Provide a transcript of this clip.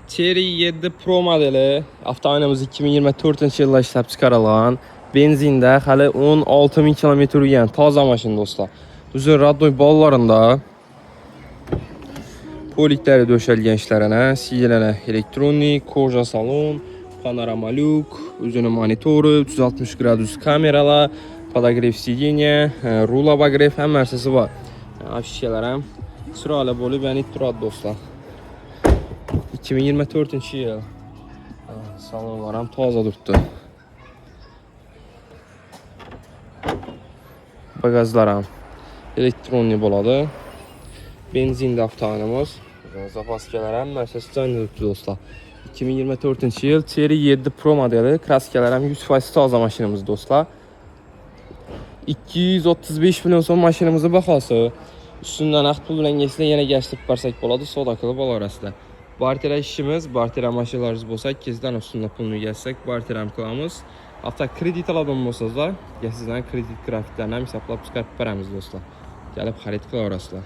Cherry 7 Pro modeli avtomobilimiz 2024-yilda ishlab chiqarilgan. Benzində hali 16.000 km yurgan toza mashina do'stlar. O'zi radnoy bolalarında poliklari döşəlgan ishlarini, siylana elektronik, koja salon, panorama lyuk, o'zining monitori, 360 gradus kameralar, podogrev sideniya, rul obogrev hamma narsasi bor. Afishalar ham chiroyli bo'lib, ya'ni turadi do'stlar. 2024-yil. Salonlar ham toza turibdi. Bagajlar ham elektronik bo'ladi. Benzinli avtomobilimiz. Zapaskalar ham narsasi joyida turibdi do'stlar. 2024-yil Cherry 7 Pro modeli, kraskalar ham 100% toza mashinamiz do'stlar. 235 million so'm mashinamizning bahosi. Üstünden naqd pul bilan kelsa yana gashtirib bersak bo'ladi, savdo qilib olarasizlar. Barter ishimiz, barter mashinalarimiz bo'lsa, kezdan ustidan pulni yig'sak, barter ham qilamiz. Avto kredit oladigan bo'lsangiz, sizdan kredit grafiklarni ham hisoblab chiqarib beramiz do'stlar. Kelib xarid qilaverasizlar.